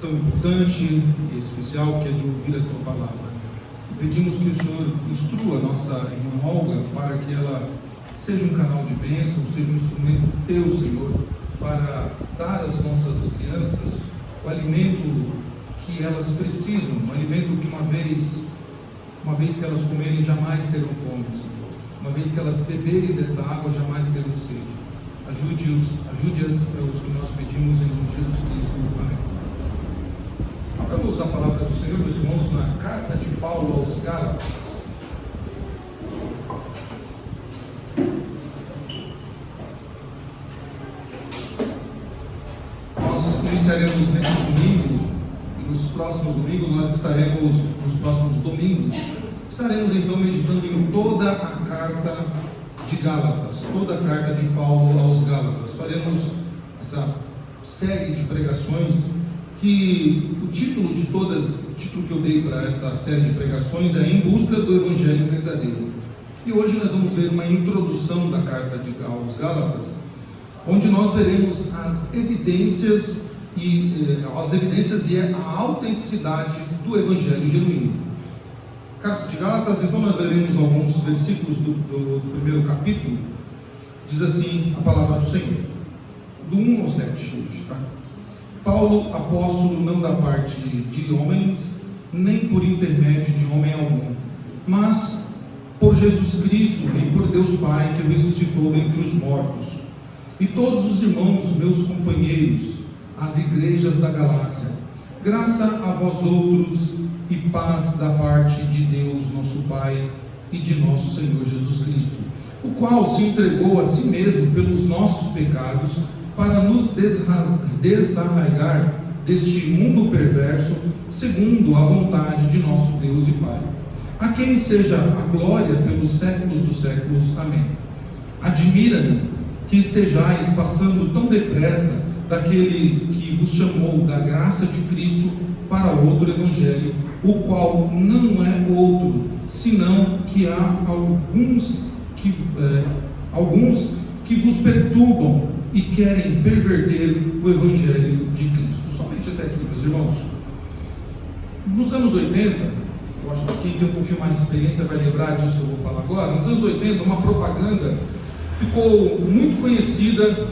Tão importante e especial que é de ouvir a tua palavra. Pedimos que o Senhor instrua a nossa irmã Olga para que ela seja um canal de bênção, seja um instrumento teu, Senhor, para dar às nossas crianças o alimento que elas precisam, um alimento que uma vez que elas comerem, jamais terão fome, Senhor. Uma vez que elas beberem dessa água, jamais terão sede. Ajude-as, é o que nós pedimos em nome de Jesus Cristo. Amém. Abramos a palavra do Senhor, meus irmãos, na carta de Paulo aos Gálatas. Nós iniciaremos nesse domingo, e nos próximos domingos estaremos então meditando em toda a carta de Gálatas, toda a carta de Paulo aos Gálatas. Faremos essa série de pregações que o título que eu dei para essa série de pregações é Em Busca do Evangelho Verdadeiro. E hoje nós vamos ver uma introdução da carta aos Gálatas, onde nós veremos as evidências e a autenticidade do Evangelho genuíno. Carta de Gálatas, então nós leremos alguns versículos do primeiro capítulo. Diz assim a palavra do Senhor, do 1 ao 7 hoje, tá? Paulo, apóstolo, não da parte de homens, nem por intermédio de homem algum, mas por Jesus Cristo e por Deus Pai, que o ressuscitou dentre os mortos, e todos os irmãos, meus companheiros, as igrejas da Galácia, graça a vós outros e paz da parte de Deus, nosso Pai, e de nosso Senhor Jesus Cristo, o qual se entregou a si mesmo pelos nossos pecados, para nos desarraigar deste mundo perverso, segundo a vontade de nosso Deus e Pai, a quem seja a glória pelos séculos dos séculos. Amém. Admira-me que estejais passando tão depressa daquele que vos chamou da graça de Cristo para outro evangelho, o qual não é outro, senão que há alguns que vos perturbam e querem perverter o Evangelho de Cristo. Somente até aqui, meus irmãos. Nos anos 80, eu acho que quem tem um pouquinho mais de experiência vai lembrar disso que eu vou falar agora. Nos anos 80, uma propaganda ficou muito conhecida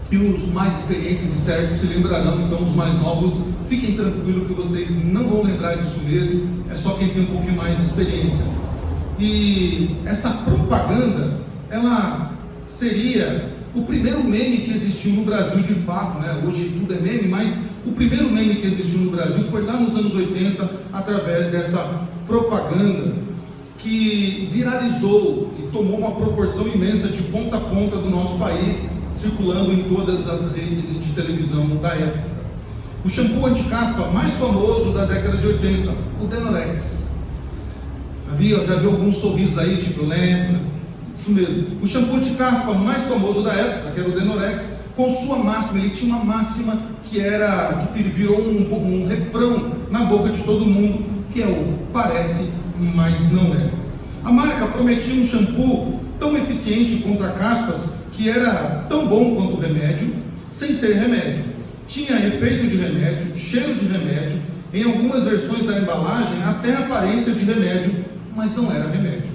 e os mais experientes de certo se lembrarão, então os mais novos, fiquem tranquilos que vocês não vão lembrar disso mesmo, é só quem tem um pouquinho mais de experiência. E essa propaganda, ela seria o primeiro meme que existiu no Brasil de fato, né? Hoje tudo é meme, mas o primeiro meme que existiu no Brasil foi lá nos anos 80, através dessa propaganda que viralizou e tomou uma proporção imensa de ponta a ponta do nosso país, circulando em todas as redes de televisão da época. O shampoo anti-caspa mais famoso da década de 80, o Denorex. Já viu alguns sorrisos aí, tipo, eu lembro. Isso mesmo. O shampoo de caspa mais famoso da época, que era o Denorex, com sua máxima, ele tinha uma máxima que virou um refrão na boca de todo mundo, que é o parece, mas não é. A marca prometia um shampoo tão eficiente contra caspas, que era tão bom quanto remédio, sem ser remédio. Tinha efeito de remédio, cheiro de remédio, em algumas versões da embalagem, até aparência de remédio, mas não era remédio.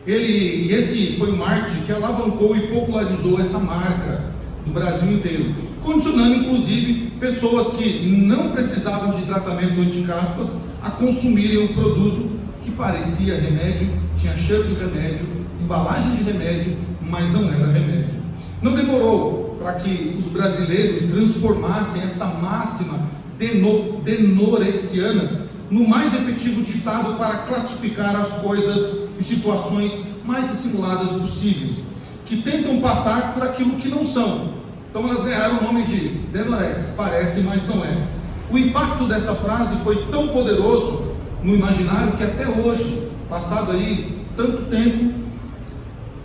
Esse foi o marketing que alavancou e popularizou essa marca no Brasil inteiro, condicionando inclusive pessoas que não precisavam de tratamento anti-caspas a consumirem um produto que parecia remédio, tinha cheiro de remédio, embalagem de remédio, mas não era remédio. Não demorou para que os brasileiros transformassem essa máxima denorexiana no mais efetivo ditado para classificar as coisas e situações mais dissimuladas possíveis, que tentam passar por aquilo que não são. Então elas ganharam o nome de Denorex, parece, mas não é. O impacto dessa frase foi tão poderoso no imaginário que até hoje, passado aí tanto tempo,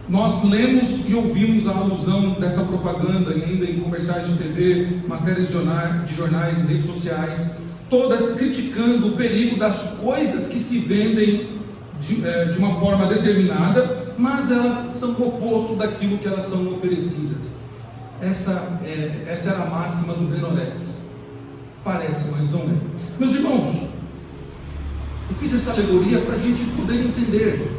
nós lemos e ouvimos a alusão dessa propaganda, ainda em comerciais de TV, matérias de jornais e redes sociais, todas criticando o perigo das coisas que se vendem de uma forma determinada, mas elas são o oposto daquilo que elas são oferecidas. Essa era a máxima do Denorex. parece, mas não é. Meus irmãos, eu fiz essa alegoria para a gente poder entender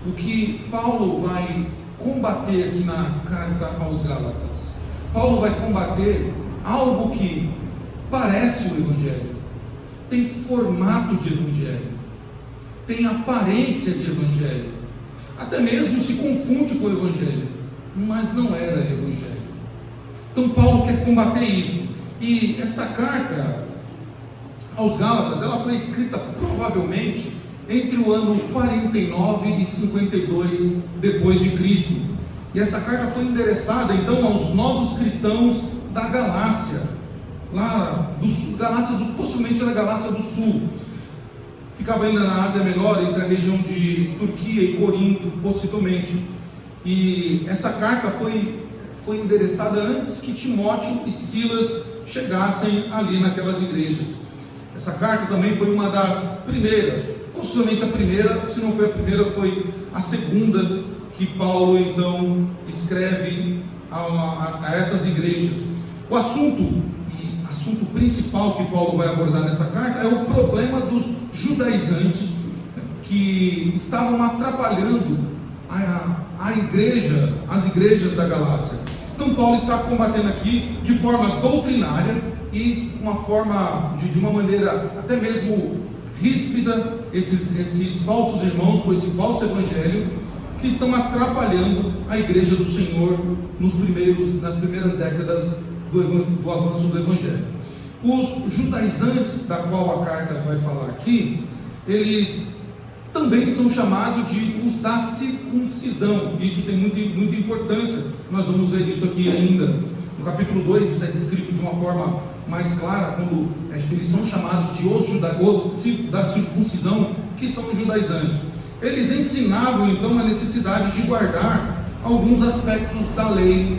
o que Paulo vai combater aqui na carta aos Gálatas. Paulo vai combater algo que parece o Evangelho, tem formato de Evangelho, tem aparência de Evangelho, até mesmo se confunde com o Evangelho, mas não era Evangelho. Então Paulo quer combater isso. E esta carta aos Gálatas, ela foi escrita provavelmente entre o ano 49 e 52 depois de Cristo. E essa carta foi endereçada então aos novos cristãos da Galácia, lá do sul, possivelmente na Galácia do Sul. Ficava ainda na Ásia Menor, entre a região de Turquia e Corinto, possivelmente. E essa carta foi endereçada antes que Timóteo e Silas chegassem ali naquelas igrejas. Essa carta também foi uma das primeiras, possivelmente a primeira, se não foi a primeira, foi a segunda que Paulo então escreve a essas igrejas. O assunto principal que Paulo vai abordar nessa carta é o problema dos judaizantes que estavam atrapalhando a igreja, as igrejas da Galácia. Então Paulo está combatendo aqui de forma doutrinária e de uma maneira até mesmo ríspida esses falsos irmãos com esse falso evangelho que estão atrapalhando a igreja do Senhor nas primeiras décadas do avanço do evangelho. Os judaizantes, da qual a carta vai falar aqui, eles também são chamados de os da circuncisão. Isso tem muita importância. Nós vamos ver isso aqui ainda. No capítulo 2, isso é descrito de uma forma mais clara, quando eles são chamados de os da circuncisão, que são os judaizantes. Eles ensinavam então a necessidade de guardar alguns aspectos da lei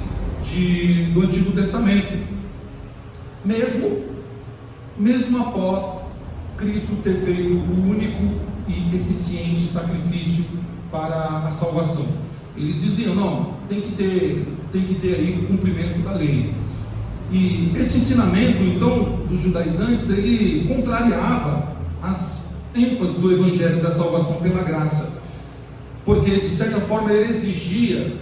do Antigo Testamento, mesmo após Cristo ter feito o único e eficiente sacrifício para a salvação. Eles diziam, não, tem que ter aí o cumprimento da lei. E este ensinamento, então, dos judaizantes, ele contrariava as ênfases do evangelho da salvação pela graça, porque, de certa forma, ele exigia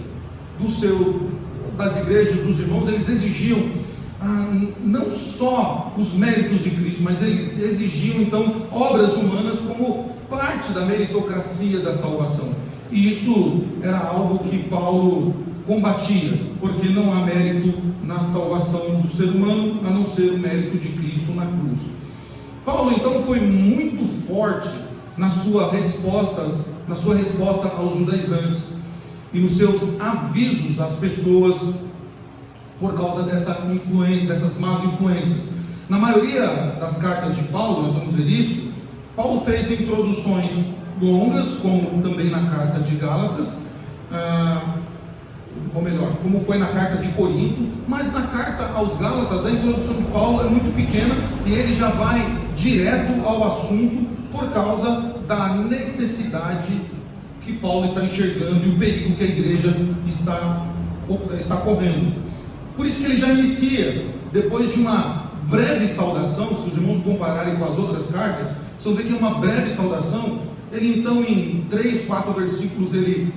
das igrejas, dos irmãos, eles exigiam não só os méritos de Cristo, mas eles exigiam, então, obras humanas como parte da meritocracia da salvação. E isso era algo que Paulo combatia, porque não há mérito na salvação do ser humano, a não ser o mérito de Cristo na cruz. Paulo então foi muito forte na sua resposta aos judaizantes e nos seus avisos às pessoas por causa dessas más influências. Na maioria das cartas de Paulo, nós vamos ver isso, Paulo fez introduções longas, como também na carta de Gálatas, ou melhor, como foi na carta de Corinto, mas na carta aos Gálatas a introdução de Paulo é muito pequena e ele já vai direto ao assunto por causa da necessidade que Paulo está enxergando e o perigo que a igreja está correndo. Por isso que ele já inicia, depois de uma breve saudação, se os irmãos compararem com as outras cartas, vocês vão ver que é uma breve saudação. Ele então em 3, 4 versículos ele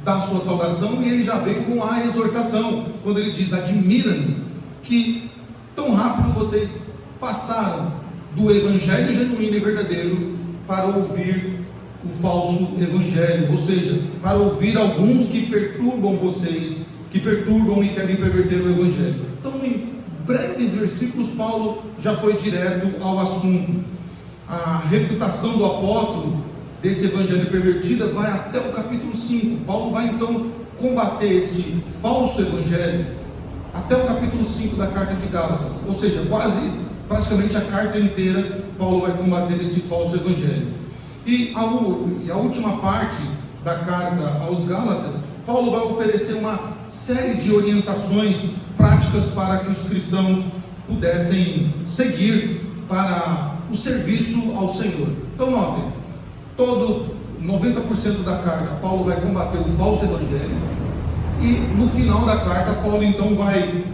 dá a sua saudação e ele já vem com a exortação, quando ele diz: admira-me que tão rápido vocês passaram do evangelho genuíno e verdadeiro para ouvir o falso evangelho, ou seja, para ouvir alguns que perturbam vocês, que perturbam e querem perverter o evangelho. Então em breves versículos Paulo já foi direto ao assunto. A refutação do apóstolo desse evangelho pervertido vai até o capítulo 5. Paulo vai então combater este falso evangelho até o capítulo 5 da carta de Gálatas, ou seja, praticamente a carta inteira Paulo vai combater esse falso evangelho. E a última parte da carta aos Gálatas, Paulo vai oferecer uma série de orientações práticas para que os cristãos pudessem seguir para o serviço ao Senhor. Então notem, todo 90% da carta Paulo vai combater o falso evangelho, e no final da carta Paulo então vai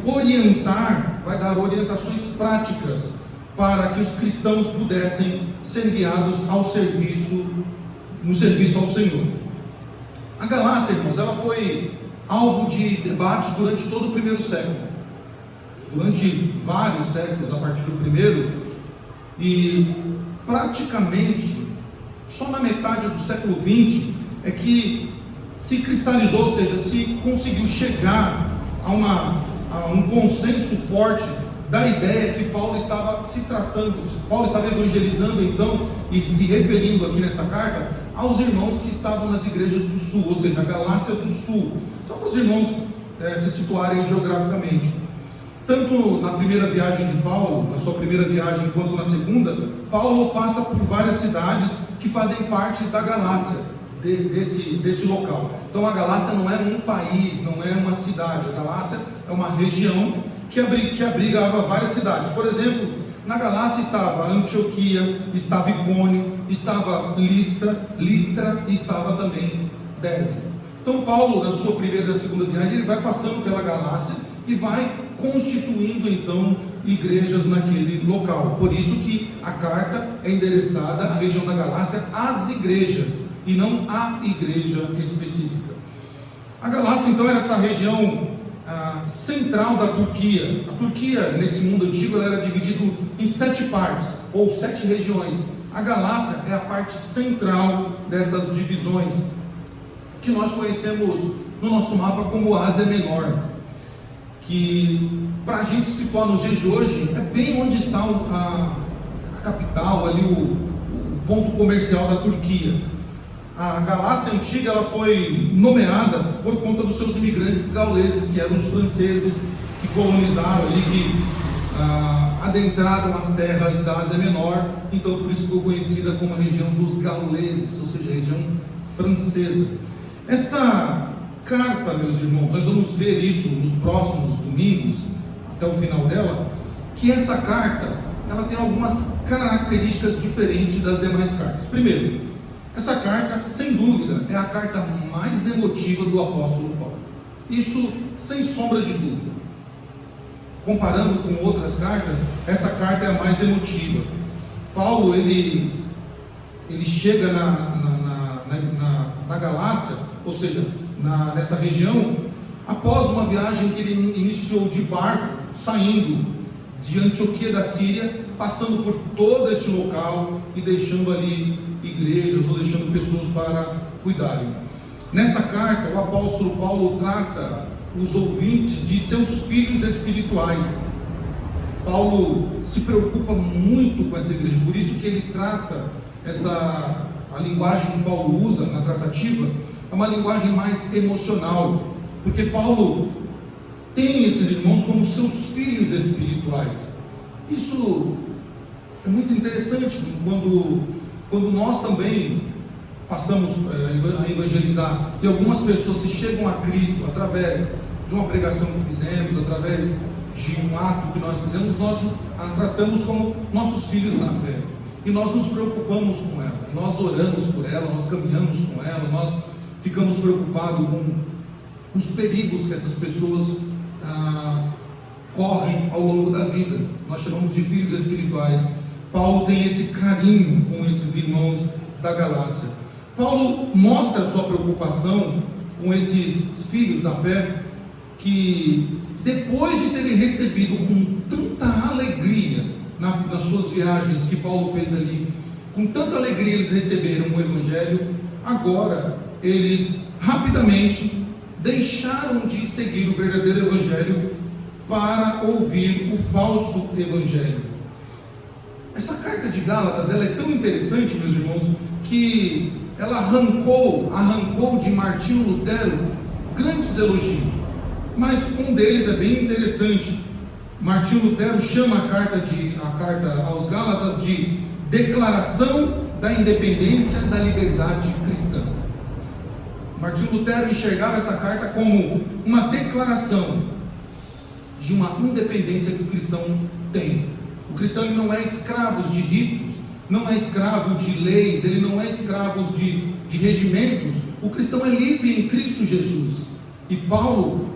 dar orientações práticas para que os cristãos pudessem ser guiados no serviço ao Senhor. A Galácia, irmãos, ela foi alvo de debates durante todo o primeiro século, durante vários séculos a partir do primeiro, e praticamente só na metade do século XX é que se cristalizou, ou seja, se conseguiu chegar a um consenso forte da ideia que Paulo estava evangelizando então, e se referindo aqui nessa carta, aos irmãos que estavam nas igrejas do sul, ou seja, a Galácia do sul, só para os irmãos se situarem geograficamente. Tanto na primeira viagem de Paulo, na sua primeira viagem, quanto na segunda, Paulo passa por várias cidades que fazem parte da Galácia, desse local. Então a Galácia não é um país, não é uma cidade, a Galácia é uma região que abrigava várias cidades. Por exemplo, na Galácia estava Antioquia, estava Icônio, estava Listra e estava também Derbe. Então Paulo, na sua primeira e na segunda viagem, ele vai passando pela Galácia e vai constituindo então igrejas naquele local. Por isso que a carta é endereçada à região da Galácia, às igrejas, e não à igreja específica. A Galácia então era essa região central da Turquia. A Turquia, nesse mundo antigo, ela era dividida em 7 partes, ou 7 regiões. A Galácia é a parte central dessas divisões, que nós conhecemos no nosso mapa como Ásia Menor, que para a gente situar nos dias de hoje, é bem onde está a capital, ali o ponto comercial da Turquia. A Galácia antiga, ela foi nomeada por conta dos seus imigrantes gauleses, que eram os franceses, que colonizaram ali, que adentraram as terras da Ásia Menor. Então por isso ficou conhecida como a região dos gauleses, ou seja, a região francesa. Esta carta, meus irmãos, nós vamos ver isso nos próximos domingos, até o final dela, que essa carta, ela tem algumas características diferentes das demais cartas. Primeiro, essa carta, sem dúvida, é a carta mais emotiva do apóstolo Paulo. Isso sem sombra de dúvida. Comparando com outras cartas, essa carta é a mais emotiva. Paulo, ele chega na Galácia, ou seja, nessa região, após uma viagem que ele iniciou de barco, saindo de Antioquia da Síria, passando por todo esse local e deixando ali igrejas ou deixando pessoas para cuidarem. Nessa carta, o apóstolo Paulo trata os ouvintes de seus filhos espirituais. Paulo se preocupa muito com essa igreja, por isso que ele trata a linguagem que Paulo usa na tratativa é uma linguagem mais emocional, porque Paulo tem esses irmãos como seus filhos espirituais. Isso é muito interessante quando nós também passamos a evangelizar e algumas pessoas se chegam a Cristo através de uma pregação que fizemos, através de um ato que nós fizemos, nós a tratamos como nossos filhos na fé, e nós nos preocupamos com ela, nós oramos por ela, nós caminhamos com ela, nós ficamos preocupados com os perigos que essas pessoas correm ao longo da vida. Nós chamamos de filhos espirituais. Paulo tem esse carinho com esses irmãos da Galácia. Paulo mostra a sua preocupação com esses filhos da fé, que depois de terem recebido com tanta alegria nas suas viagens que Paulo fez ali, com tanta alegria eles receberam o Evangelho, agora eles rapidamente deixaram de seguir o verdadeiro Evangelho para ouvir o falso Evangelho. Essa carta de Gálatas, ela é tão interessante, meus irmãos, que ela arrancou de Martinho Lutero grandes elogios, mas um deles é bem interessante. Martinho Lutero chama a carta aos Gálatas de declaração da independência da liberdade cristã. Martinho Lutero enxergava essa carta como uma declaração de uma independência que o cristão tem. O cristão ele não é escravo de ritos, não é escravo de leis, ele não é escravo de regimentos. O cristão é livre em Cristo Jesus. E Paulo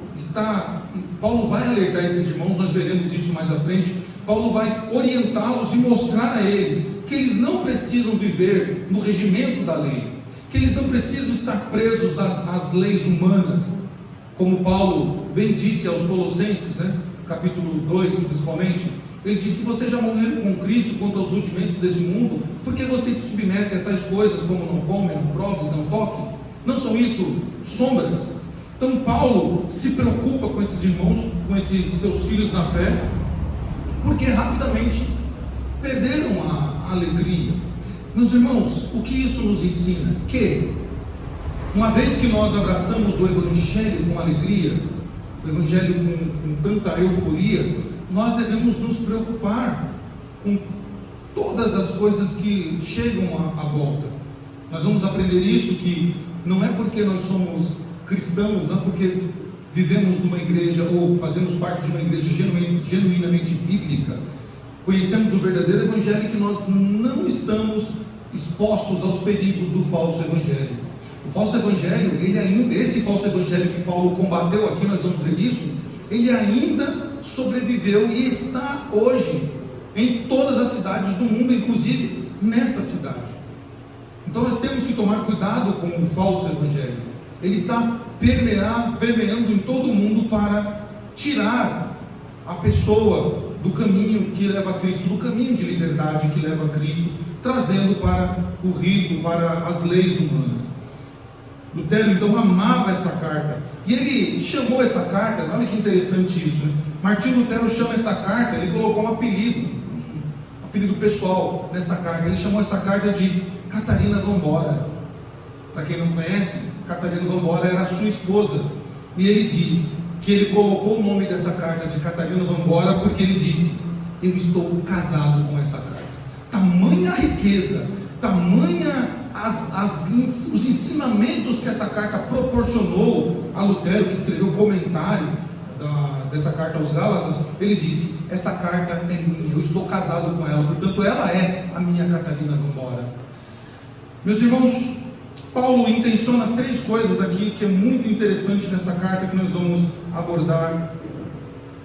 vai alertar esses irmãos, nós veremos isso mais à frente. Paulo vai orientá-los e mostrar a eles que eles não precisam viver no regimento da lei, que eles não precisam estar presos às leis humanas, como Paulo bem disse aos Colossenses, capítulo 2 principalmente. Ele disse: se vocês já morreram com Cristo quanto aos rudimentos desse mundo, por que vocês se submetem a tais coisas como não comem, não provem, não toquem? Não são isso sombras? Então Paulo se preocupa com esses irmãos, com esses seus filhos na fé, porque rapidamente perderam a alegria. Meus irmãos, o que isso nos ensina? Que uma vez que nós abraçamos o Evangelho com alegria, o Evangelho com tanta euforia, nós devemos nos preocupar com todas as coisas que chegam à volta. Nós vamos aprender isso, que não é porque nós somos cristãos, não é porque vivemos numa igreja ou fazemos parte de uma igreja genuinamente bíblica, conhecemos o verdadeiro Evangelho, que nós não estamos expostos aos perigos do falso Evangelho. O falso Evangelho, esse falso Evangelho que Paulo combateu aqui, nós vamos ver isso, ele ainda sobreviveu e está hoje em todas as cidades do mundo, inclusive nesta cidade. Então nós temos que tomar cuidado com o falso Evangelho. Ele está permeando em todo o mundo para tirar a pessoa do caminho que leva a Cristo, do caminho de liberdade que leva a Cristo, trazendo para o rito, para as leis humanas. Lutero então amava essa carta, e ele chamou essa carta, olha que interessante isso, Martinho Lutero chama essa carta, ele colocou um apelido pessoal nessa carta, ele chamou essa carta de Catarina Vambora. Para quem não conhece, Catarina Vambora era a sua esposa, e ele diz que ele colocou o nome dessa carta de Catarina Vambora porque ele disse: eu estou casado com essa carta. Tamanha a riqueza, tamanha os ensinamentos que essa carta proporcionou a Lutero, que escreveu o comentário dessa carta aos Gálatas. Ele disse: essa carta é minha, eu estou casado com ela, portanto ela é a minha Catarina Vambora. Meus irmãos, Paulo intenciona 3 coisas aqui que é muito interessante nessa carta, que nós vamos abordar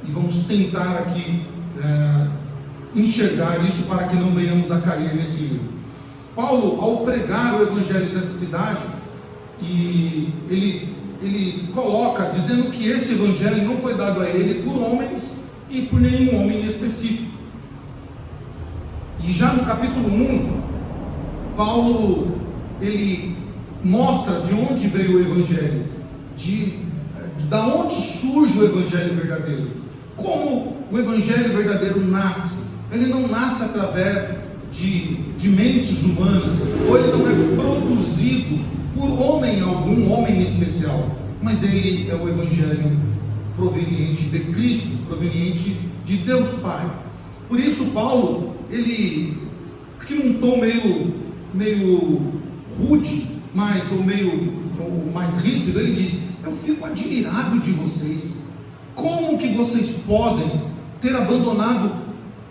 e vamos tentar aqui enxergar isso para que não venhamos a cair nesse erro. Paulo, ao pregar o Evangelho nessa cidade, e ele coloca, dizendo que esse Evangelho não foi dado a ele por homens e por nenhum homem específico. E já no capítulo 1, Paulo, ele mostra de onde veio o Evangelho, da onde surge o Evangelho verdadeiro, como o Evangelho verdadeiro nasce. Ele não nasce através de mentes humanas, ou ele não é produzido por algum homem especial, mas ele é o Evangelho proveniente de Cristo, proveniente de Deus Pai. Por isso Paulo, ele, aqui num tom meio rude, ou mais ríspido, ele diz: eu fico admirado de vocês, como que vocês podem ter abandonado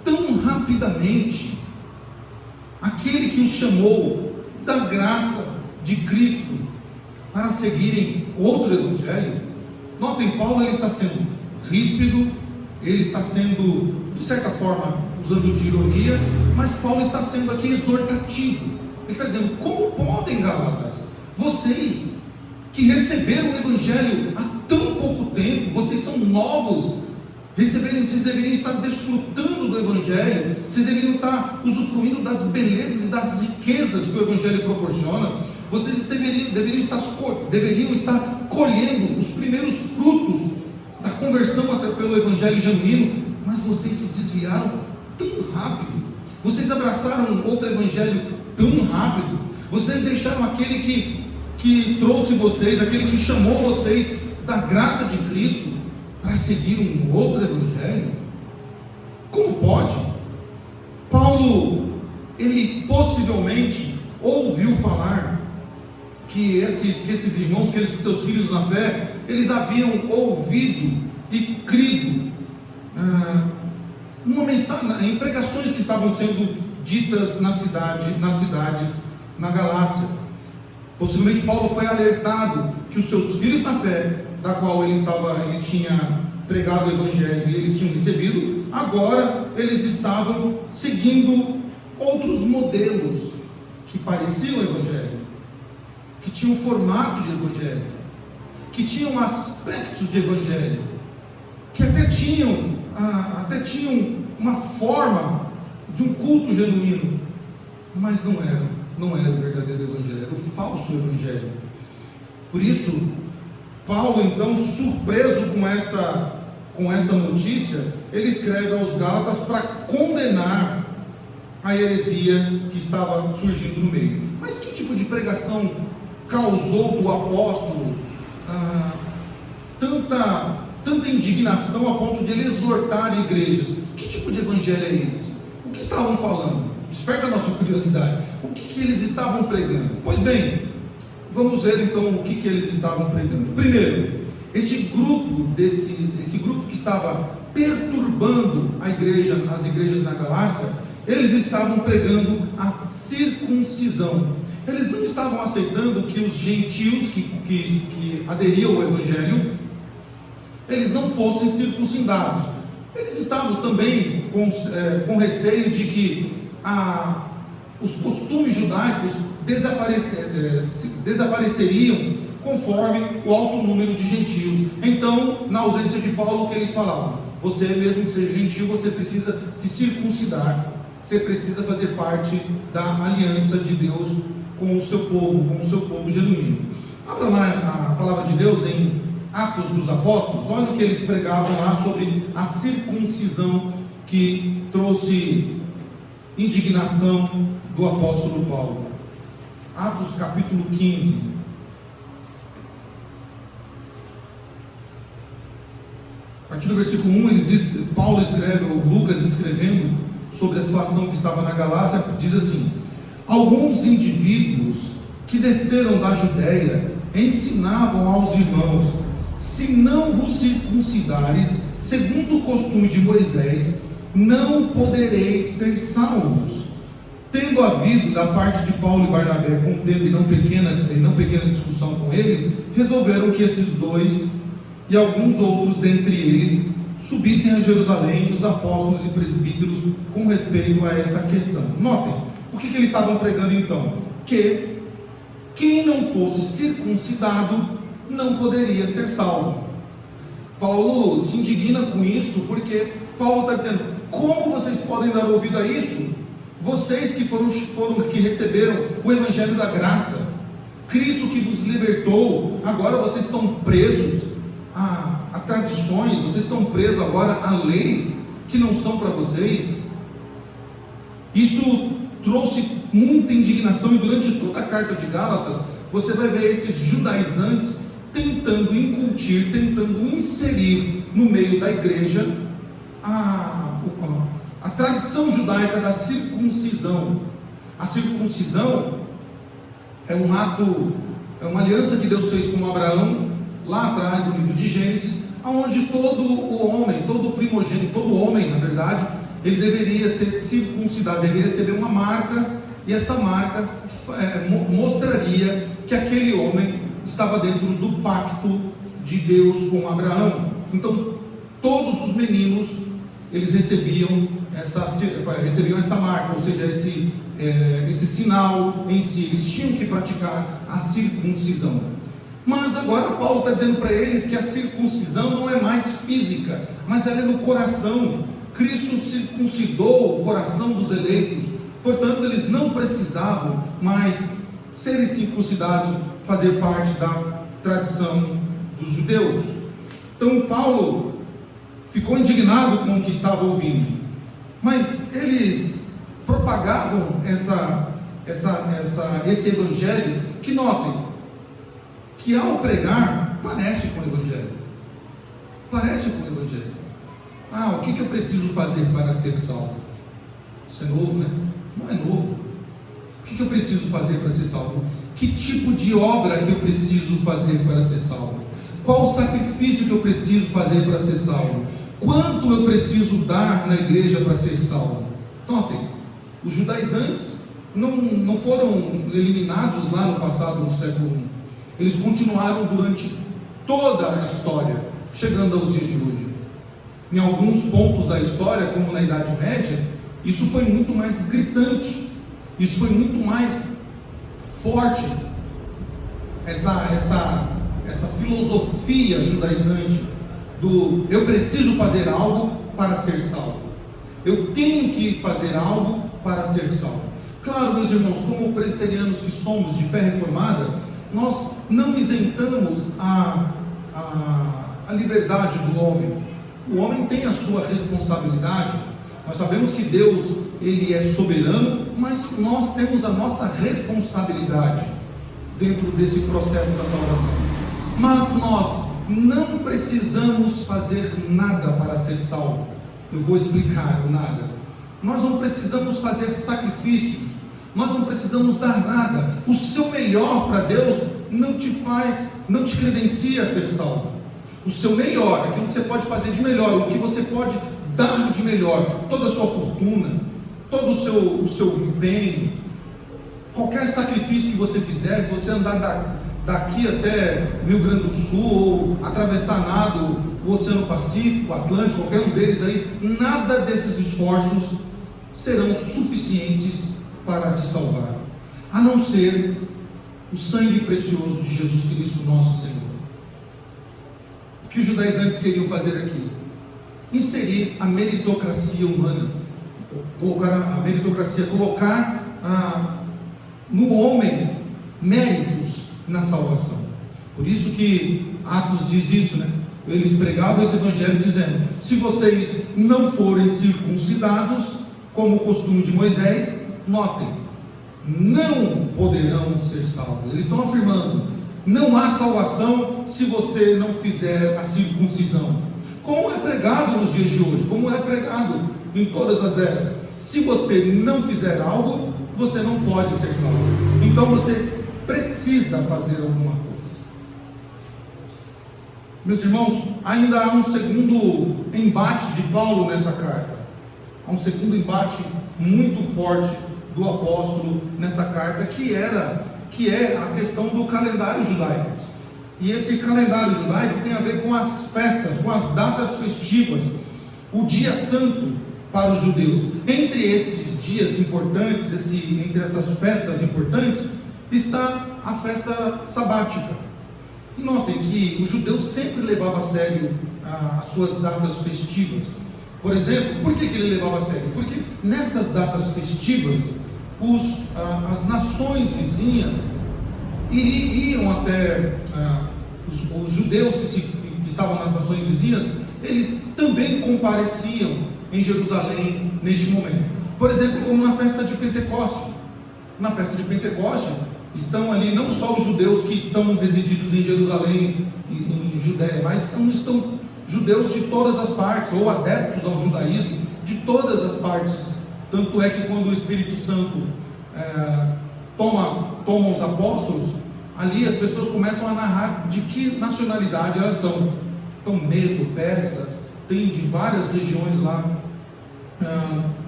tão rapidamente aquele que os chamou da graça de Cristo para seguirem outro Evangelho. Notem, Paulo, ele está sendo ríspido, ele está sendo, de certa forma, usando de ironia, mas Paulo está sendo aqui exortativo. Ele está dizendo: como podem, Gálatas, vocês que receberam o Evangelho há tão pouco tempo, vocês são novos, vocês deveriam estar desfrutando do Evangelho, vocês deveriam estar usufruindo das belezas e das riquezas que o Evangelho proporciona, vocês deveriam estar colhendo os primeiros frutos da conversão pelo Evangelho genuíno, mas vocês se desviaram tão rápido, vocês abraçaram outro Evangelho tão rápido, vocês deixaram aquele que trouxe vocês, aquele que chamou vocês da graça de Cristo, para seguir um outro Evangelho. Como pode? Paulo, ele possivelmente ouviu falar que esses irmãos, que esses seus filhos na fé, eles haviam ouvido e crido numa mensagem, em pregações que estavam sendo ditas nas cidades na Galácia. Possivelmente Paulo foi alertado que os seus filhos na fé, da qual ele tinha pregado o Evangelho e eles tinham recebido, agora eles estavam seguindo outros modelos que pareciam o Evangelho, que tinham formato de Evangelho, que tinham aspectos de Evangelho, que até tinham uma forma de um culto genuíno, mas não era o verdadeiro Evangelho, era o falso Evangelho. Por isso, Paulo, então, surpreso com essa notícia, ele escreve aos Gálatas para condenar a heresia que estava surgindo no meio. Mas que tipo de pregação causou do apóstolo tanta indignação a ponto de ele exortar igrejas? Que tipo de evangelho é esse? O que estavam falando? Desperta a nossa curiosidade. O que eles estavam pregando? Pois bem, vamos ver então o que eles estavam pregando. Primeiro, esse grupo que estava perturbando as igrejas na Galácia, eles estavam pregando a circuncisão. Eles não estavam aceitando que os gentios que aderiam ao Evangelho, eles não fossem circuncidados. Eles estavam também com receio de que os costumes judaicos desapareceriam conforme o alto número de gentios. Então, na ausência de Paulo, o que eles falavam? Você, mesmo que seja gentil, você precisa se circuncidar, você precisa fazer parte da aliança de Deus com o seu povo genuíno. Abra lá a palavra de Deus em Atos dos Apóstolos. Olha o que eles pregavam lá sobre a circuncisão, que trouxe indignação do apóstolo Paulo. Atos capítulo 15. A partir do versículo 1, Paulo escreve, ou Lucas escrevendo sobre a situação que estava na Galácia, diz assim: alguns indivíduos que desceram da Judéia ensinavam aos irmãos: se não vos circuncidares segundo o costume de Moisés, não podereis ser salvos. Tendo havido da parte de Paulo e Barnabé contenda e não pequena discussão com eles, resolveram que esses dois e alguns outros dentre eles subissem a Jerusalém, os apóstolos e presbíteros, com respeito a esta questão. Notem, o que eles estavam pregando então? Que quem não fosse circuncidado não poderia ser salvo. Paulo se indigna com isso, porque Paulo está dizendo: como vocês podem dar ouvido a isso? Vocês que receberam o Evangelho da graça, Cristo que vos libertou, agora vocês estão presos a tradições, vocês estão presos agora a leis que não são para vocês. Isso trouxe muita indignação, e durante toda a carta de Gálatas, você vai ver esses judaizantes tentando incutir, tentando inserir no meio da igreja a tradição judaica da circuncisão. A circuncisão é um ato, é uma aliança que Deus fez com Abraão, lá atrás do livro de Gênesis, onde todo primogênito, todo homem, na verdade, ele deveria ser circuncidado, deveria receber uma marca, e essa marca mostraria que aquele homem estava dentro do pacto de Deus com Abraão. Então, todos os meninos, eles recebiam essa marca, ou seja, esse sinal em si. Eles tinham que praticar a circuncisão. Mas agora Paulo está dizendo para eles que a circuncisão não é mais física, mas ela é no coração. Cristo circuncidou o coração dos eleitos, portanto eles não precisavam mais serem circuncidados, fazer parte da tradição dos judeus. Então Paulo ficou indignado com o que estava ouvindo, mas eles propagavam esse evangelho que, notem, que ao pregar parece com o evangelho. O que eu preciso fazer para ser salvo? Isso é novo, né? Não é novo. O que eu preciso fazer para ser salvo? Que tipo de obra que eu preciso fazer para ser salvo? Qual o sacrifício que eu preciso fazer para ser salvo? Quanto eu preciso dar na igreja para ser salvo? Notem, os judaizantes não foram eliminados lá no passado, no século I. Eles continuaram durante toda a história, chegando aos dias de hoje. em alguns pontos da história, como na Idade Média, isso foi muito mais gritante, isso foi muito mais forte, essa filosofia judaizante do eu preciso fazer algo para ser salvo, eu tenho que fazer algo para ser salvo. Claro, meus irmãos, como presbiterianos que somos de fé reformada, nós não isentamos a liberdade do homem. O homem tem a sua responsabilidade. Nós sabemos que Deus, Ele é soberano, mas nós temos a nossa responsabilidade dentro desse processo da salvação. Mas nós não precisamos fazer nada para ser salvo. Eu vou explicar o nada. Nós não precisamos fazer sacrifícios, nós não precisamos dar nada. O seu melhor para Deus não te credencia a ser salvo. O seu melhor, aquilo que você pode fazer de melhor, o que você pode dar de melhor, toda a sua fortuna, todo o seu empenho, qualquer sacrifício que você fizer, se você andar daqui até Rio Grande do Sul, ou atravessar nado o Oceano Pacífico, o Atlântico, qualquer um deles aí, nada desses esforços serão suficientes para te salvar, a não ser o sangue precioso de Jesus Cristo, nosso Senhor. O que os judaizantes queriam fazer aqui? Inserir a meritocracia humana, colocar no homem méritos na salvação. Por isso que Atos diz isso, né? Eles pregavam esse evangelho dizendo: se vocês não forem circuncidados, como o costume de Moisés, notem, não poderão ser salvos. Eles estão afirmando: não há salvação se você não fizer a circuncisão. Como é pregado nos dias de hoje, como é pregado em todas as eras. Se você não fizer algo, você não pode ser salvo. Então você precisa fazer alguma coisa. Meus irmãos, ainda há um segundo embate de Paulo nessa carta. Há um segundo embate muito forte do apóstolo nessa carta, que é a questão do calendário judaico. E esse calendário judaico tem a ver com as festas, com as datas festivas, o dia santo para os judeus. Entre esses dias importantes, entre essas festas importantes, está a festa sabática. E notem que o judeu sempre levava a sério as suas datas festivas. Por exemplo, por que ele levava a sério? Porque nessas datas festivas, as nações vizinhas iam até os judeus que estavam nas nações vizinhas, eles também compareciam em Jerusalém neste momento. Por exemplo, como na festa de Pentecoste. Na festa de Pentecoste estão ali não só os judeus que estão resididos em Jerusalém, em Judéia, mas estão judeus de todas as partes, ou adeptos ao judaísmo de todas as partes. Tanto é que quando o Espírito Santo toma os apóstolos, ali as pessoas começam a narrar de que nacionalidade elas são. Então, medo, persas, tem de várias regiões lá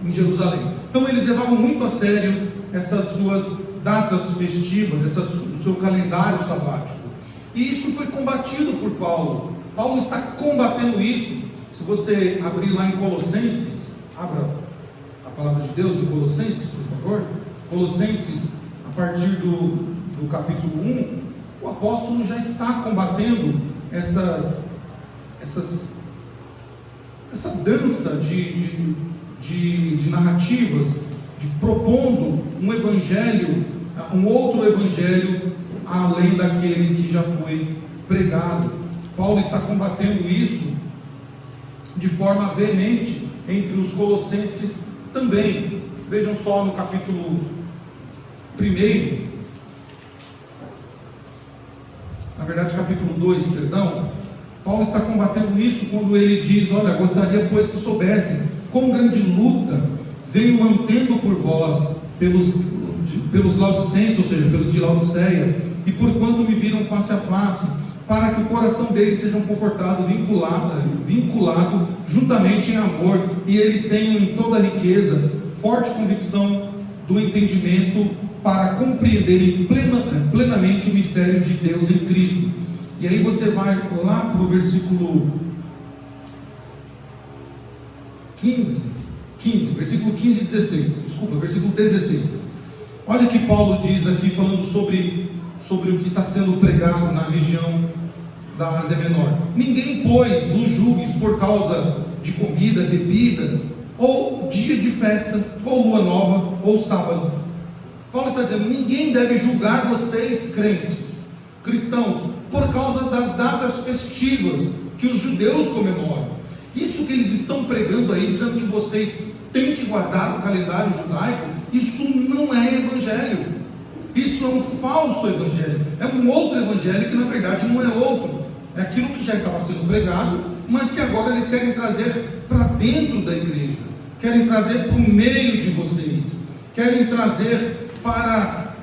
em Jerusalém. Então eles levavam muito a sério essas suas datas festivas, o seu calendário sabático. E isso foi combatido por Paulo. Paulo está combatendo isso. Se você abrir lá em Colossenses, abra a palavra de Deus em Colossenses, por favor. Colossenses, a partir do capítulo 1, o apóstolo já está combatendo essa dança de narrativas, propondo um evangelho, um outro evangelho, além daquele que já foi pregado. Paulo está combatendo isso de forma veemente entre os colossenses também. Vejam só no capítulo 1, na verdade capítulo 2, perdão, Paulo está combatendo isso quando ele diz: olha, gostaria pois que soubessem quão grande luta venho mantendo por vós, pelos laodicenses, ou seja, pelos de Laodiceia, e por quanto me viram face a face, para que o coração deles seja confortado, vinculado juntamente em amor, e eles tenham em toda a riqueza forte convicção do entendimento, para compreenderem plenamente o mistério de Deus em Cristo. E aí você vai lá para o versículo versículo 15 e 16. Desculpa, versículo 16. Olha o que Paulo diz aqui, falando sobre o que está sendo pregado na região da Ásia Menor. Ninguém, pois, vos julgues por causa de comida, bebida, ou dia de festa, ou lua nova, ou sábado. Paulo está dizendo: ninguém deve julgar vocês, crentes, cristãos, por causa das datas festivas que os judeus comemoram. Isso que eles estão pregando aí, dizendo que vocês têm que guardar o calendário judaico, isso não é evangelho. Isso é um falso evangelho. É um outro evangelho que na verdade não é outro. É aquilo que já estava sendo pregado, mas que agora eles querem trazer para dentro da igreja, querem trazer para o meio de vocês, querem trazer para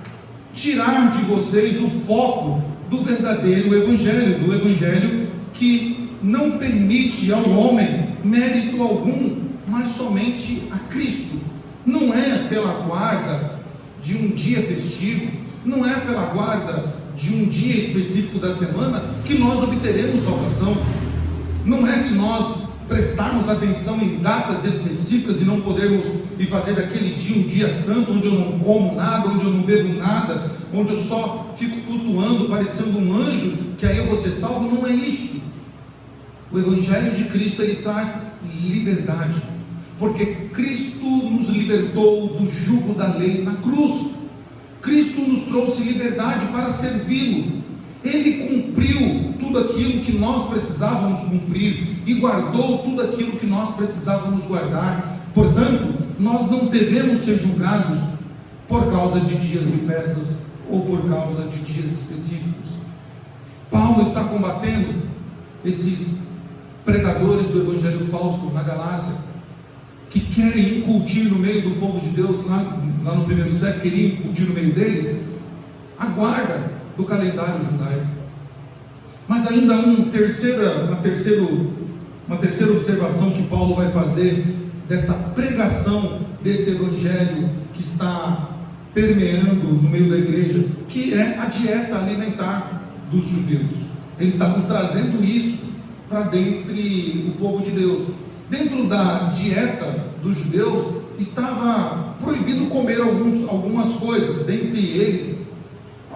tirar de vocês o foco do verdadeiro evangelho, do evangelho que não permite ao homem mérito algum, mas somente a Cristo. Não é pela guarda de um dia festivo, não é pela guarda de um dia específico da semana que nós obteremos salvação. Não é se nós prestarmos atenção em datas específicas e não podermos e fazer daquele dia um dia santo, onde eu não como nada, onde eu não bebo nada, onde eu só fico flutuando parecendo um anjo, que aí eu vou ser salvo. Não é isso. O evangelho de Cristo, ele traz liberdade, porque Cristo nos libertou do jugo da lei na cruz. Cristo nos trouxe liberdade para servi-lo. Ele cumpriu tudo aquilo que nós precisávamos cumprir e guardou tudo aquilo que nós precisávamos guardar. Portanto, nós não devemos ser julgados por causa de dias de festas ou por causa de dias específicos. Paulo está combatendo esses pregadores do evangelho falso na Galácia, que querem incutir no meio do povo de Deus, lá no primeiro século, queriam incutir no meio deles a guarda do calendário judaico. Mas ainda uma terceira observação que Paulo vai fazer dessa pregação desse evangelho que está permeando no meio da igreja, que é a dieta alimentar dos judeus. Eles estavam trazendo isso para dentro do povo de Deus. Dentro da dieta dos judeus estava proibido comer algumas coisas, dentre eles,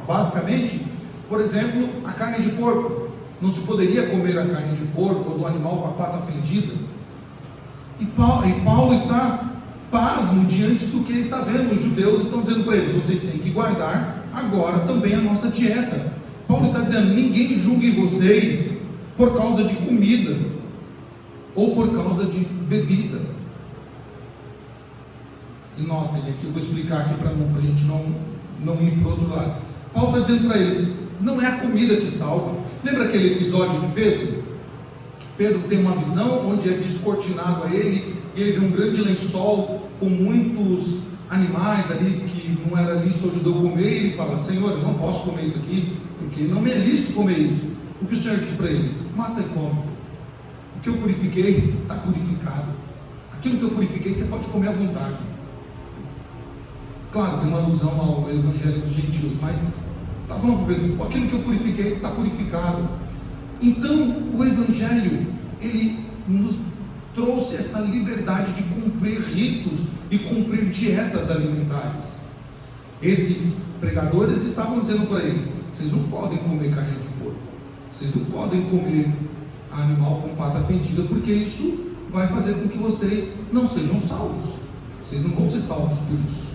basicamente, por exemplo, a carne de porco. Não se poderia comer a carne de porco ou do animal com a pata fendida. E Paulo está pasmo diante do que ele está vendo. Os judeus estão dizendo para eles: vocês têm que guardar agora também a nossa dieta. Paulo está dizendo: ninguém julgue vocês por causa de comida ou por causa de bebida. E notem aqui, eu vou explicar aqui para a gente não ir para o outro lado. Paulo está dizendo para eles: não é a comida que salva. Lembra aquele episódio de Pedro? Pedro tem uma visão onde é descortinado a ele, e ele vê um grande lençol com muitos animais ali que não era lícito ao judeu comer, e ele fala: Senhor, eu não posso comer isso aqui, porque não me é lícito comer isso. O que o Senhor diz para ele? Mata e come. O que eu purifiquei está purificado. Aquilo que eu purifiquei você pode comer à vontade. Claro, tem uma alusão ao evangelho dos gentios, mas está falando para Pedro: aquilo que eu purifiquei está purificado. Então o evangelho, ele nos trouxe essa liberdade de cumprir ritos e cumprir dietas alimentares. Esses pregadores estavam dizendo para eles: vocês não podem comer carne de porco, vocês não podem comer animal com pata fendida, porque isso vai fazer com que vocês não sejam salvos. Vocês não vão ser salvos por isso.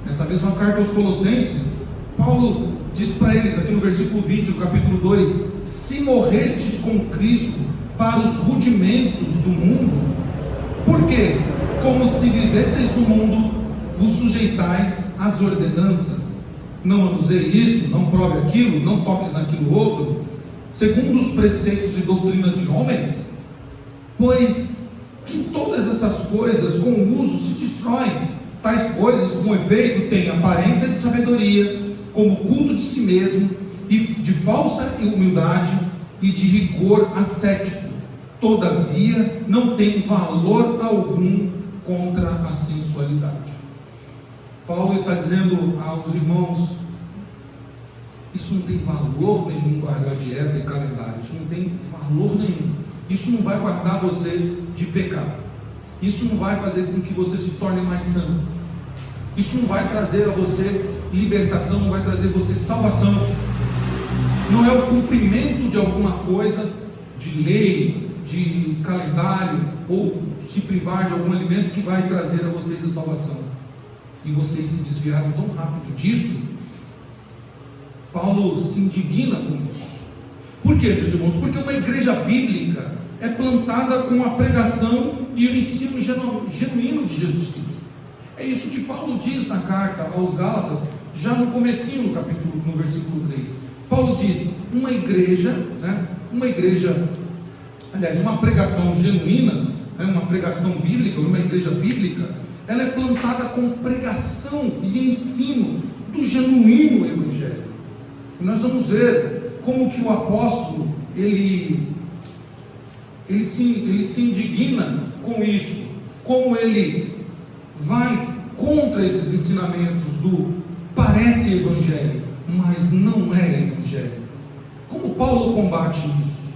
Nessa mesma carta aos Colossenses, Paulo diz para eles, aqui no versículo 20, do capítulo 2: se morrestes com Cristo para os rudimentos do mundo, porque, como se vivesseis no mundo, vos sujeitais às ordenanças: não anuseis isto, não prove aquilo, não toques naquilo outro, segundo os preceitos e doutrina de homens, pois que todas essas coisas com o uso se destroem. Tais coisas, com efeito, têm aparência de sabedoria, como culto de si mesmo, e de falsa humildade e de rigor ascético. Todavia, não tem valor algum contra a sensualidade. Paulo está dizendo aos irmãos: isso não tem valor nenhum, guardar dieta e calendário. Isso não tem valor nenhum. Isso não vai guardar você de pecar. Isso não vai fazer com que você se torne mais santo. Isso não vai trazer a você libertação, não vai trazer a você salvação. Não é o cumprimento de alguma coisa, de lei, de calendário, ou se privar de algum alimento que vai trazer a vocês a salvação. E vocês se desviaram tão rápido disso. Paulo se indigna com isso. Por quê, meus irmãos? Porque uma igreja bíblica é plantada com a pregação e o ensino genuíno de Jesus Cristo. É isso que Paulo diz na carta aos Gálatas, já no comecinho, no versículo 3. Paulo diz, uma pregação genuína, uma pregação bíblica, uma igreja bíblica, ela é plantada com pregação e ensino do genuíno evangelho. E nós vamos ver como que o apóstolo, ele se indigna com isso, como ele vai contra esses ensinamentos do parece evangelho, mas não é evangelho. Como Paulo combate isso?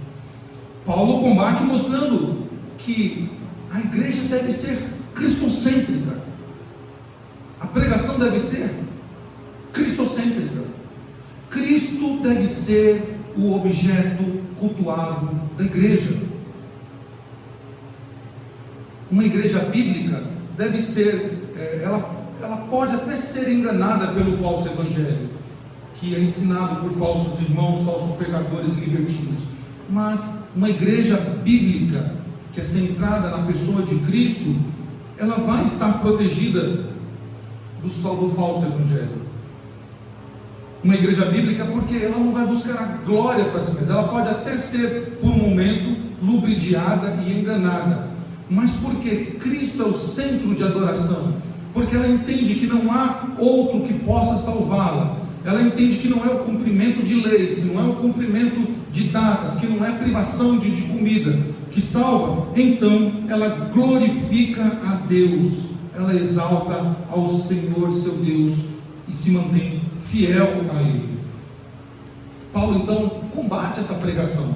Paulo combate mostrando que a igreja deve ser cristocêntrica. A pregação deve ser cristocêntrica. Cristo deve ser o objeto cultuado da igreja. Uma igreja bíblica deve ser, ela pode até ser enganada pelo falso evangelho, que é ensinado por falsos irmãos, falsos pecadores e libertinos. Mas uma igreja bíblica, que é centrada na pessoa de Cristo, ela vai estar protegida do falso evangelho. Uma igreja bíblica, porque ela não vai buscar a glória para si mesma. Ela pode até ser, por um momento, lubridiada e enganada, mas porque Cristo é o centro de adoração, porque ela entende que não há outro que possa salvá-la. Ela entende que não é o cumprimento de leis, que não é o cumprimento de datas, que não é privação de comida que salva. Então ela glorifica a Deus, ela exalta ao Senhor seu Deus e se mantém fiel a Ele. Paulo então combate essa pregação,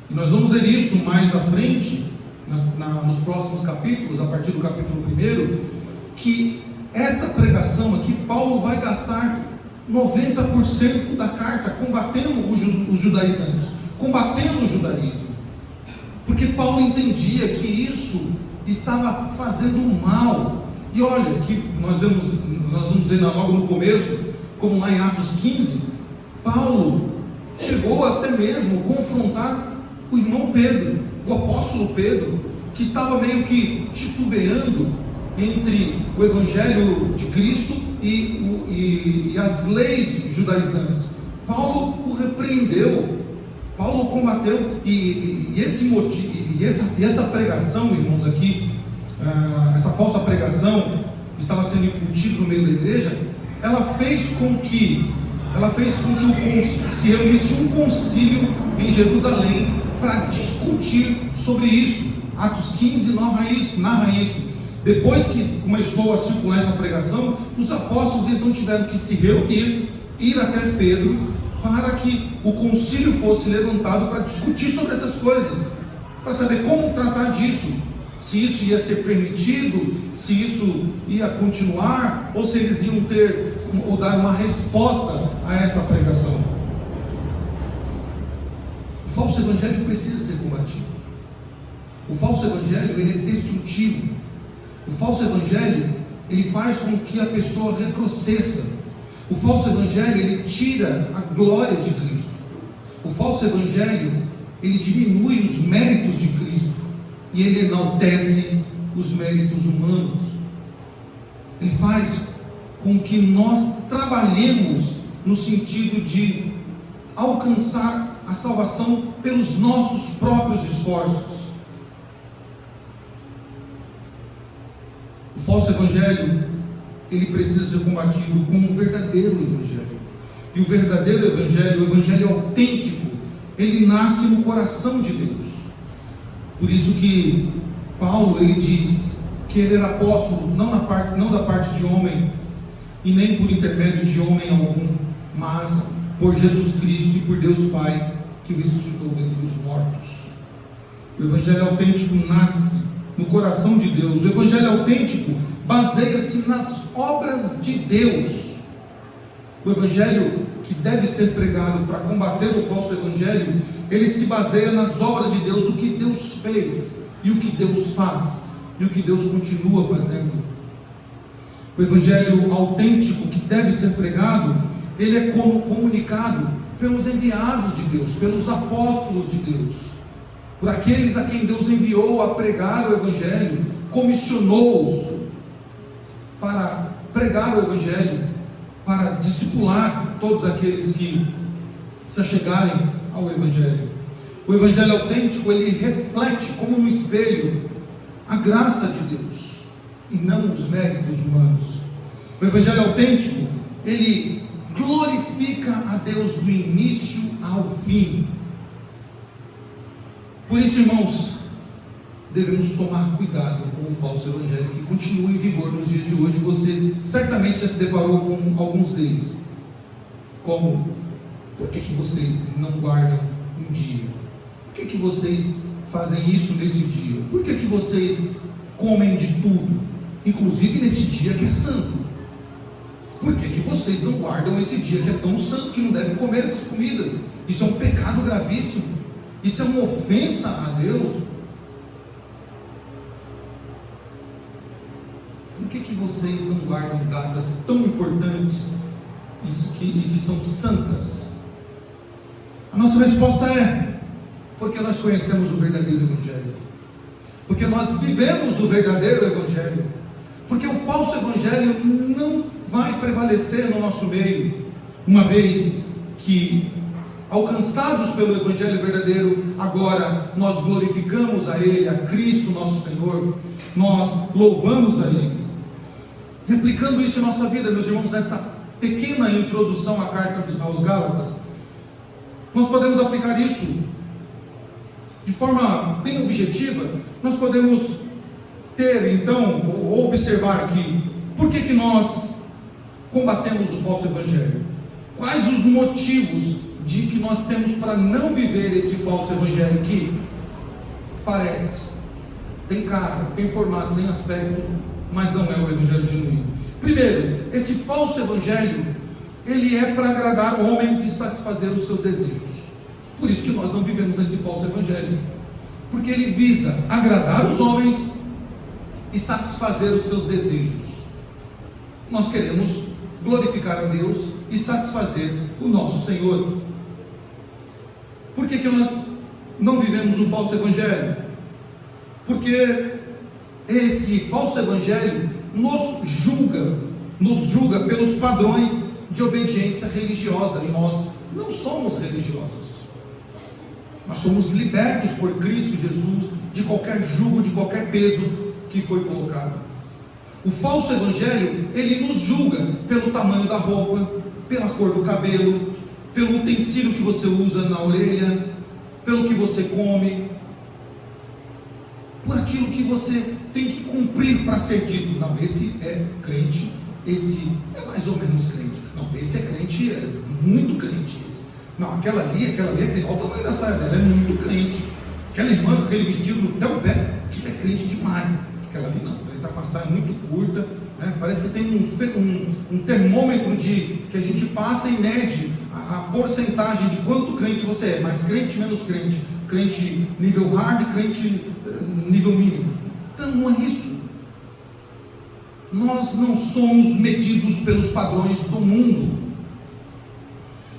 e nós vamos ver isso mais à frente, nos próximos capítulos, a partir do capítulo 1, que esta pregação aqui, Paulo vai gastar 90% da carta combatendo os judaizantes, combatendo o judaísmo, porque Paulo entendia que isso estava fazendo mal. E olha, que nós vamos ver logo no começo, como lá em Atos 15, Paulo chegou até mesmo a confrontar o irmão Pedro, o apóstolo Pedro, que estava meio que titubeando entre o evangelho de Cristo e as leis judaizantes. Paulo o repreendeu, Paulo combateu, e essa pregação, irmãos, aqui, essa falsa pregação que estava sendo incutida no meio da igreja, ela fez com que se reunisse um concílio em Jerusalém para discutir sobre isso. Atos 15 narra isso. Depois que começou a circular essa pregação, os apóstolos então tiveram que se reunir, ir até Pedro, para que o concílio fosse levantado para discutir sobre essas coisas, para saber como tratar disso, se isso ia ser permitido, se isso ia continuar, ou se eles iam dar uma resposta a essa pregação. O falso evangelho precisa ser combatido. O falso evangelho, ele é destrutivo. O falso evangelho, ele faz com que a pessoa retrocessa. O falso evangelho, ele tira a glória de Cristo. O falso evangelho, ele diminui os méritos de Cristo e ele enaltece os méritos humanos. Ele faz com que nós trabalhemos no sentido de alcançar a salvação pelos nossos próprios esforços. O falso evangelho, ele precisa ser combatido com um verdadeiro evangelho. E o verdadeiro evangelho, o evangelho autêntico, ele nasce no coração de Deus. Por isso que Paulo, ele diz que ele era apóstolo não da parte de homem, e nem por intermédio de homem algum, mas por Jesus Cristo e por Deus Pai, que o ressuscitou dentre os mortos. O evangelho autêntico nasce no coração de Deus. O evangelho autêntico baseia-se nas obras de Deus. O evangelho que deve ser pregado para combater o falso evangelho, ele se baseia nas obras de Deus, o que Deus fez, e o que Deus faz, e o que Deus continua fazendo. O evangelho autêntico que deve ser pregado, ele é comunicado pelos enviados de Deus, pelos apóstolos de Deus, por aqueles a quem Deus enviou a pregar o evangelho, comissionou-os para pregar o evangelho, para discipular todos aqueles que se achegarem ao evangelho. O evangelho autêntico, ele reflete como no espelho a graça de Deus e não os méritos humanos. O evangelho autêntico, ele glorifica a Deus do início ao fim. Por isso, irmãos, devemos tomar cuidado com o falso evangelho que continua em vigor nos dias de hoje. Você certamente já se deparou com alguns deles. Como: por que vocês não guardam um dia? Por que vocês fazem isso nesse dia? Por que vocês comem de tudo, inclusive nesse dia que é santo? Por que vocês não guardam esse dia que é tão santo, que não devem comer essas comidas? Isso é um pecado gravíssimo. Isso é uma ofensa a Deus. Por que vocês não guardam datas tão importantes e que são santas? A nossa resposta é: porque nós conhecemos o verdadeiro evangelho, porque nós vivemos o verdadeiro evangelho, porque o falso evangelho não vai prevalecer no nosso meio, uma vez que, alcançados pelo evangelho verdadeiro, agora nós glorificamos a Ele, a Cristo nosso Senhor, nós louvamos a Ele. Replicando isso em nossa vida, meus irmãos, nessa pequena introdução à carta aos Gálatas, nós podemos aplicar isso de forma bem objetiva. Nós podemos ter, então, ou observar aqui, por que nós combatemos o falso evangelho? Quais os motivos de que nós temos para não viver esse falso evangelho que parece, tem cara, tem formato, tem aspecto, mas não é o evangelho genuíno? Primeiro, esse falso evangelho, ele é para agradar homens e satisfazer os seus desejos. Por isso que nós não vivemos esse falso evangelho, porque ele visa agradar os homens e satisfazer os seus desejos. Nós queremos glorificar a Deus e satisfazer o nosso Senhor. Por que nós não vivemos o falso evangelho? Porque esse falso evangelho nos julga pelos padrões de obediência religiosa, e nós não somos religiosos. Nós somos libertos por Cristo Jesus de qualquer jugo, de qualquer peso que foi colocado. O falso evangelho, ele nos julga pelo tamanho da roupa, pela cor do cabelo, pelo utensílio que você usa na orelha, pelo que você come, por aquilo que você tem que cumprir para ser dito. Não, esse é crente, esse é mais ou menos crente. Não, esse é crente, é muito crente. Não, aquela ali é crente. Olha o tamanho da saia dela, é muito crente. Aquela irmã com aquele vestido até o pé, aquilo é crente demais. Aquela ali não, ele está com a saia muito curta, né? Parece que tem um termômetro que a gente passa e mede a porcentagem de quanto crente você é, mais crente, menos crente, crente nível hard, crente nível mínimo. Então não é isso. Nós não somos medidos pelos padrões do mundo.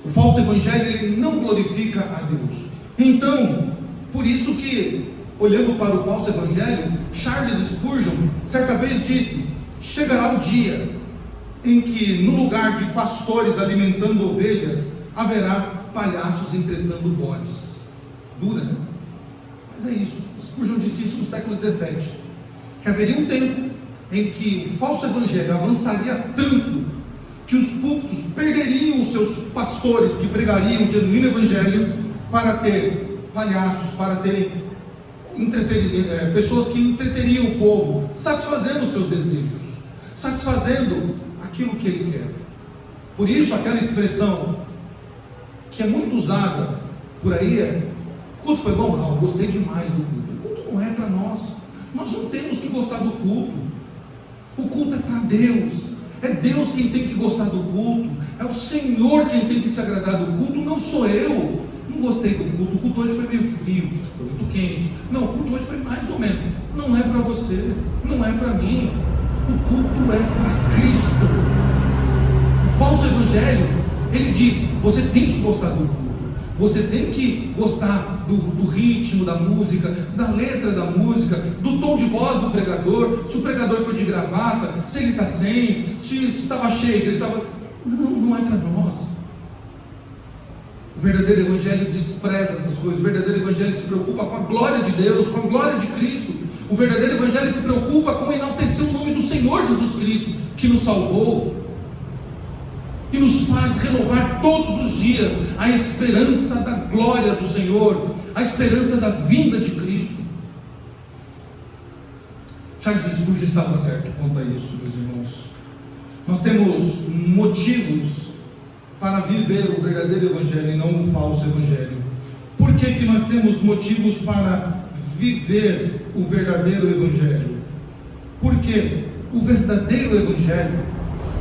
O falso evangelho, ele não glorifica a Deus. Então, por isso que, olhando para o falso evangelho, Charles Spurgeon certa vez disse: chegará o dia em que, no lugar de pastores alimentando ovelhas, haverá palhaços entretendo bodes. Dura, né? Mas é isso. Spurgeon disse isso no século XVII, que haveria um tempo em que o falso evangelho avançaria tanto que os púlpitos perderiam os seus pastores que pregariam o genuíno evangelho para ter palhaços, para terem pessoas que entreteriam o povo, satisfazendo os seus desejos, satisfazendo aquilo que ele quer. Por isso aquela expressão que é muito usada por aí é: o culto foi bom? Ah, eu gostei demais do culto. O culto não é para nós. Nós não temos que gostar do culto. O culto é para Deus. É Deus quem tem que gostar do culto. É o Senhor quem tem que se agradar do culto, não sou eu. Não gostei do culto. O culto hoje foi meio frio, foi muito quente. Não, o culto hoje foi mais ou menos. Não é para você, não é para mim. O culto é para Cristo. O falso evangelho, ele diz: você tem que gostar do culto. Você tem que gostar do ritmo da música, da letra da música, do tom de voz do pregador, se o pregador foi de gravata, se ele está sem, se estava cheio, ele estava... Não é para nós. O verdadeiro evangelho despreza essas coisas. O verdadeiro evangelho se preocupa com a glória de Deus, com a glória de Cristo. O verdadeiro evangelho se preocupa com enaltecer o nome do Senhor Jesus Cristo, que nos salvou e nos faz renovar todos os dias a esperança da glória do Senhor, a esperança da vinda de Cristo. Charles Spurgeon estava certo quanto a isso, meus irmãos. Nós temos motivos para viver o verdadeiro evangelho e não o falso evangelho. Por que nós temos motivos para viver o verdadeiro evangelho? Porque o verdadeiro evangelho,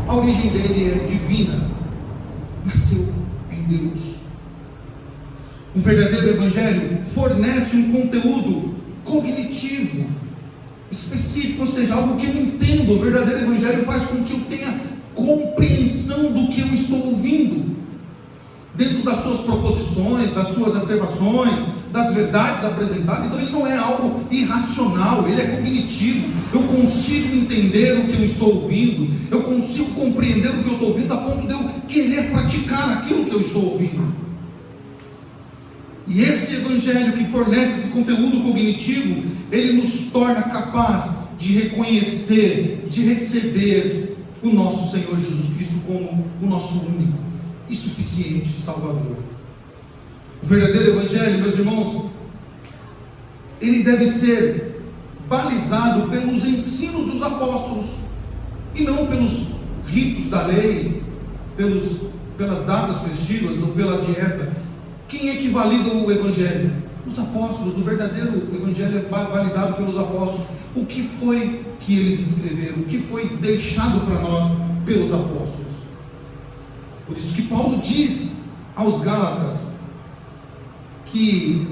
a origem dele é divina, nasceu em Deus. O verdadeiro evangelho fornece um conteúdo cognitivo específico, ou seja, algo que eu entendo. O verdadeiro evangelho faz com que eu tenha compreensão do que eu estou ouvindo, dentro das suas proposições, das suas asservações, das verdades apresentadas. Então ele não é algo irracional, ele é cognitivo. Eu consigo entender o que eu estou ouvindo, eu consigo compreender o que eu estou ouvindo, a ponto de eu querer praticar aquilo que eu estou ouvindo. E esse evangelho que fornece esse conteúdo cognitivo, ele nos torna capaz de reconhecer, de receber o nosso Senhor Jesus Cristo como o nosso único e suficiente Salvador. O verdadeiro evangelho, meus irmãos, ele deve ser balizado pelos ensinos dos apóstolos e não pelos ritos da lei, pelas datas festivas ou pela dieta. Quem é que valida o evangelho? Os apóstolos. O verdadeiro evangelho é validado pelos apóstolos. O que foi que eles escreveram? O que foi deixado para nós pelos apóstolos? Por isso que Paulo diz aos Gálatas que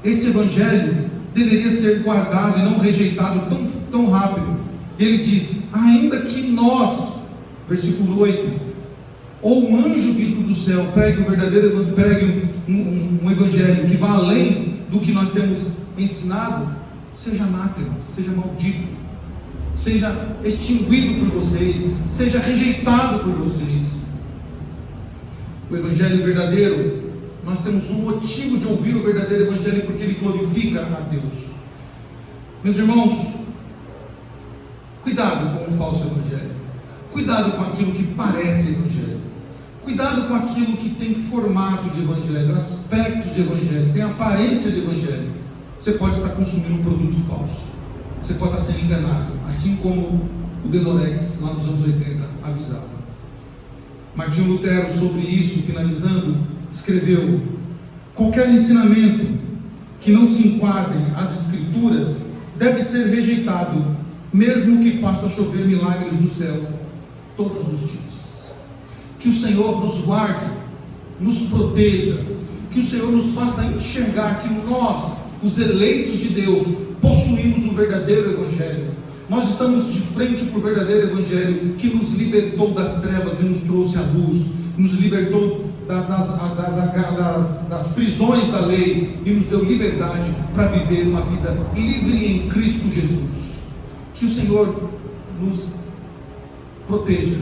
esse evangelho deveria ser guardado e não rejeitado tão rápido. Ele diz: ainda que nós, versículo 8, ou um anjo vindo do céu pregue um evangelho que vá além do que nós temos ensinado, seja anátema, seja maldito, seja extinguido por vocês, seja rejeitado por vocês. O evangelho verdadeiro, nós temos um motivo de ouvir o verdadeiro evangelho, porque ele glorifica a Deus. Meus irmãos, cuidado com o falso evangelho, cuidado com aquilo que parece evangelho, cuidado com aquilo que tem formato de evangelho, aspectos de evangelho, tem aparência de evangelho. Você pode estar consumindo um produto falso, você pode estar sendo enganado, assim como o Denorex lá nos anos 80 avisava. Martinho Lutero, sobre isso, finalizando, escreveu: qualquer ensinamento que não se enquadre às Escrituras deve ser rejeitado, mesmo que faça chover milagres do céu todos os dias. Que o Senhor nos guarde, nos proteja, que o Senhor nos faça enxergar que nós, os eleitos de Deus, possuímos o verdadeiro evangelho. Nós estamos de frente para o verdadeiro evangelho, que nos libertou das trevas e nos trouxe à luz, nos libertou das prisões da lei e nos deu liberdade para viver uma vida livre em Cristo Jesus. Que o Senhor nos proteja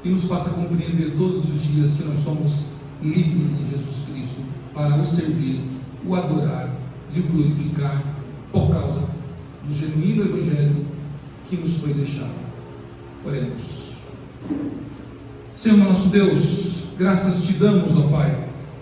e nos faça compreender todos os dias que nós somos livres em Jesus Cristo para o servir, o adorar e o glorificar por causa do genuíno evangelho que nos foi deixado. Oremos. Senhor nosso Deus, graças te damos, ó Pai,